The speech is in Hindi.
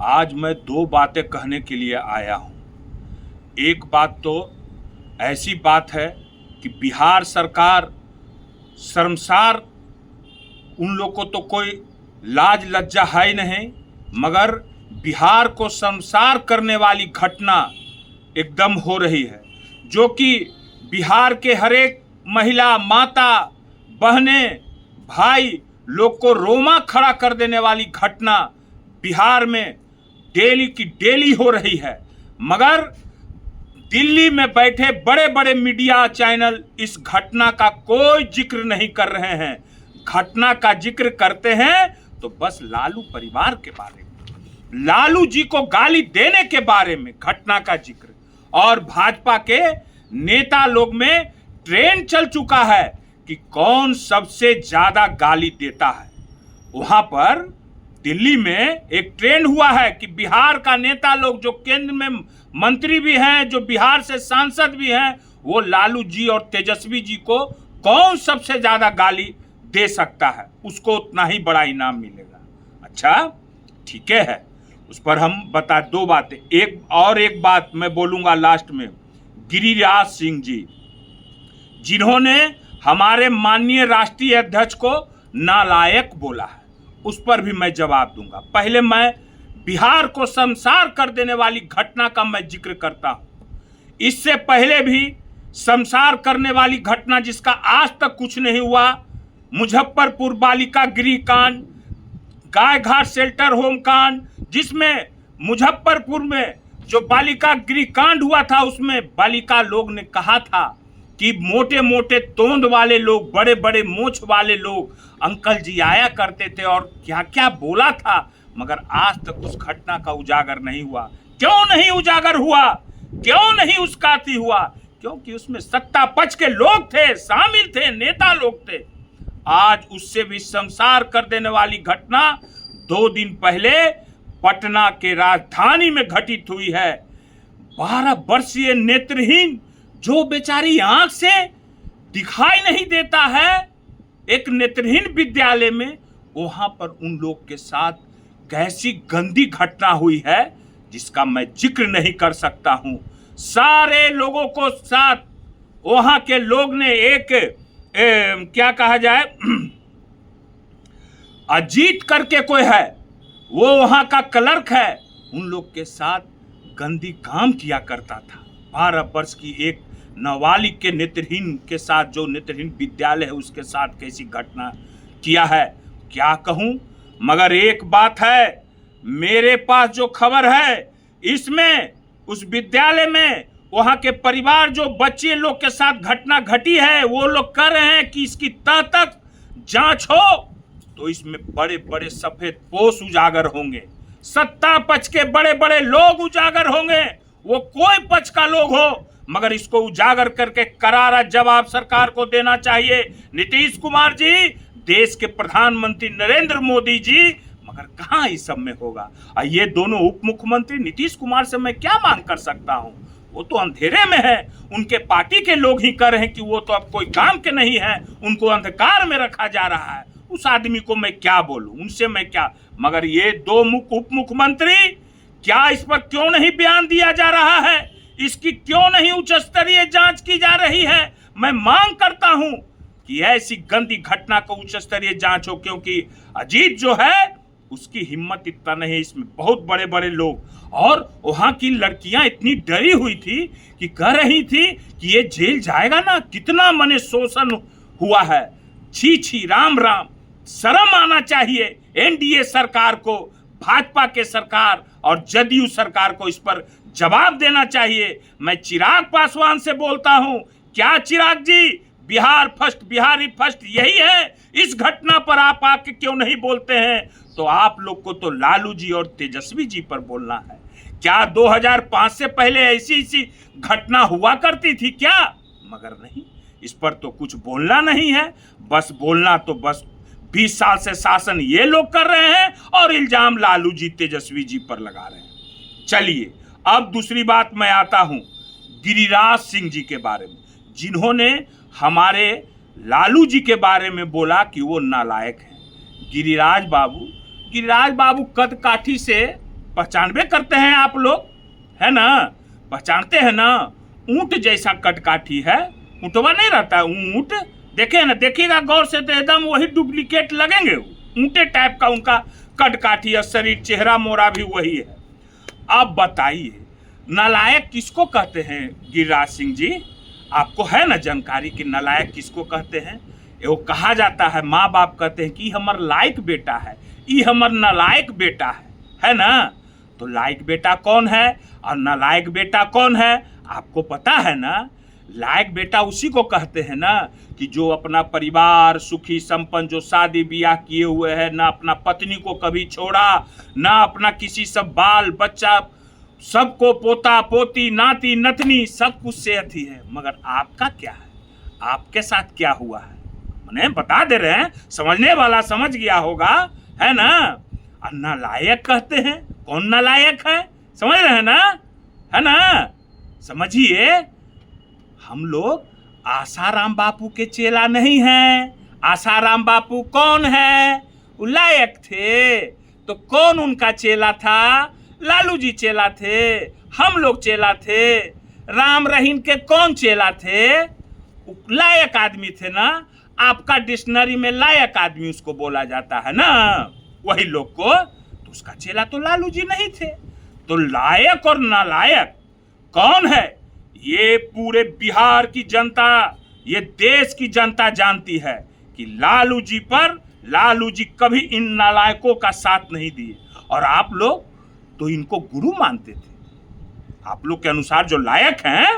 आज मैं दो बातें कहने के लिए आया हूं। एक बात तो ऐसी बात है कि बिहार सरकार शर्मसार, उन लोग को तो कोई लाज लज्जा है ही नहीं, मगर बिहार को शर्मसार करने वाली घटना एकदम हो रही है, जो कि बिहार के हरेक महिला, माता, बहने, भाई लोग को रोमा खड़ा कर देने वाली घटना बिहार में डेली की डेली हो रही है। मगर दिल्ली में बैठे बड़े बड़े मीडिया चैनल इस घटना का कोई जिक्र नहीं कर रहे हैं। घटना का जिक्र करते हैं तो बस लालू परिवार के बारे में, लालू जी को गाली देने के बारे में घटना का जिक्र। और भाजपा के नेता लोग में ट्रेंड चल चुका है कि कौन सबसे ज्यादा गाली देता है। वहां पर दिल्ली में एक ट्रेंड हुआ है कि बिहार का नेता लोग जो केंद्र में मंत्री भी हैं, जो बिहार से सांसद भी हैं, वो लालू जी और तेजस्वी जी को कौन सबसे ज्यादा गाली दे सकता है, उसको उतना ही बड़ा इनाम मिलेगा। अच्छा ठीक है, उस पर हम बता दो बातें। एक बात मैं बोलूंगा लास्ट में। गिरिराज सिंह जी, जिन्होंने हमारे माननीय राष्ट्रीय अध्यक्ष को नालायक बोला है, उस पर भी मैं जवाब दूंगा। पहले मैं बिहार को शर्मसार कर देने वाली घटना का मैं जिक्र करता हूं। इससे पहले भी शर्मसार करने वाली घटना जिसका आज तक कुछ नहीं हुआ, मुजफ्फरपुर बालिका गृह कांड, गाय घाट शेल्टर होम कांड, जिसमें मुजफ्फरपुर में जो बालिका गृह कांड हुआ था, उसमें बालिका लोग ने कहा था कि मोटे मोटे तोंद वाले लोग, बड़े बड़े मोछ वाले लोग अंकल जी आया करते थे और क्या क्या बोला था, मगर आज तक उस घटना का उजागर नहीं हुआ। क्यों नहीं उजागर हुआ, क्यों नहीं उसका हुआ? क्योंकि उसमें सत्ता पक्ष के लोग थे, शामिल थे, नेता लोग थे। आज उससे भी शर्मसार कर देने वाली घटना 2 दिन पहले पटना के राजधानी में घटित हुई है। 12 वर्षीय नेत्रहीन, जो बेचारी आंख से दिखाई नहीं देता है, एक नेत्रहीन विद्यालय में, वहां पर उन लोग के साथ कैसी गंदी घटना हुई है जिसका मैं जिक्र नहीं कर सकता हूं। सारे लोगों को साथ वहां के लोग ने क्या कहा जाए, अजीत करके कोई है, वो वहां का क्लर्क है, उन लोग के साथ गंदी काम किया करता था। 12 वर्ष की एक नाबालिग के नेत्रहीन के साथ, जो नेत्रहीन विद्यालय है उसके साथ कैसी घटना किया है, क्या कहूं। मगर एक बात है, मेरे पास जो खबर है, इसमें उस विद्यालय में वहां के परिवार, जो बच्चे लोग के साथ घटना घटी है, वो लोग कह रहे हैं कि इसकी तह तक जांच हो तो इसमें बड़े बड़े सफेद पोश उजागर होंगे, सत्ता पक्ष के बड़े बड़े लोग उजागर होंगे, वो कोई पक्ष का लोग हो, मगर इसको उजागर करके करारा जवाब सरकार को देना चाहिए। नीतीश कुमार जी, देश के प्रधानमंत्री नरेंद्र मोदी जी, मगर कहां इस सब में होगा। ये दोनों उप मुख्यमंत्री, नीतीश कुमार से मैं क्या मांग कर सकता हूं, वो तो अंधेरे में है। उनके पार्टी के लोग ही कह रहे हैं कि वो तो अब कोई काम के नहीं है, उनको अंधकार में रखा जा रहा है। उस आदमी को मैं क्या बोलूं, उनसे मैं क्या। मगर ये 2 उप मुख्यमंत्री, क्या इस पर क्यों नहीं बयान दिया जा रहा है, इसकी क्यों नहीं उच्च स्तरीय जांच की जा रही है। मैं मांग करता हूं कि ऐसी गंदी घटना को उच्च स्तरीय जांच हो, क्योंकि अजीत जो है उसकी हिम्मत इतना नहीं, इसमें बहुत बड़े बड़े लोग। और वहां की लड़कियां इतनी डरी हुई थी कि कह रही थी कि ये जेल जाएगा ना, कितना मने शोषण हुआ है। छी छी, राम राम, शर्म आना चाहिए एनडीए सरकार को, भाजपा के सरकार और जदयू सरकार को इस पर जवाब देना चाहिए। मैं चिराग पासवान से बोलता हूं, क्या चिराग जी, बिहार फर्स्ट, बिहारी फर्स्ट यही है? इस घटना पर आप आके क्यों नहीं बोलते हैं? तो आप लोग को तो लालू जी और तेजस्वी जी पर बोलना है। क्या 2005 से पहले ऐसी घटना हुआ करती थी क्या? मगर नहीं, इस पर तो कुछ बोलना नहीं है। बस बोलना तो बस 20 साल से शासन ये लोग कर रहे हैं और इल्जाम लालू जी, तेजस्वी जी पर लगा रहे हैं। चलिए, अब दूसरी बात मैं आता हूं गिरिराज सिंह जी के बारे में, जिन्होंने हमारे लालू जी के बारे में बोला कि वो नालायक हैं। गिरिराज बाबू कद काठी से पहचानबे करते हैं आप लोग, है ना, पहचानते हैं ना। ऊंट जैसा कटकाठी है, ऊंटवा नहीं रहता ऊंट, देखे ना, देखिएगा गौर से तो एकदम वही डुप्लीकेट लगेंगे, ऊंटे टाइप का उनका कटकाठी और शरीर, चेहरा मोरा भी वही है। अब बताइए नालायक किसको कहते हैं गिरिराज सिंह जी? आपको है ना जानकारी कि नालायक किसको कहते हैं? वो कहा जाता है, माँ बाप कहते हैं कि हमार लायक बेटा है, ये हमार नालायक बेटा है ना। तो लायक बेटा कौन है और नालायक बेटा कौन है, आपको पता है ना? लायक बेटा उसी को कहते हैं ना कि जो अपना परिवार सुखी संपन्न, जो शादी ब्याह किए हुए है, ना अपना पत्नी को कभी छोड़ा, ना अपना किसी सब बाल बच्चा, सबको पोता पोती नाती नतनी सब कुछ से अथी है। मगर आपका क्या है, आपके साथ क्या हुआ है, मैंने बता दे रहे हैं, समझने वाला समझ गया होगा, है ना। और नालायक कहते हैं, कौन नालायक है, समझ रहे हैं ना, है ना। समझिए, हम लोग आसाराम बापू के चेला नहीं हैं। आसाराम बापू कौन है? वो लायक थे, तो कौन उनका चेला था? लालू जी चेला थे, हम लोग चेला थे। राम रहीम के कौन चेला थे? लायक आदमी थे ना। आपका डिक्शनरी में लायक आदमी उसको बोला जाता है ना, वही लोग को। तो उसका चेला तो लालू जी नहीं थे। तो लायक और नालायक कौन है, ये पूरे बिहार की जनता, ये देश की जनता जानती है कि लालू जी कभी इन नालायकों का साथ नहीं दिए। और आप लोग तो इनको गुरु मानते थे। आप लोग के अनुसार जो लायक हैं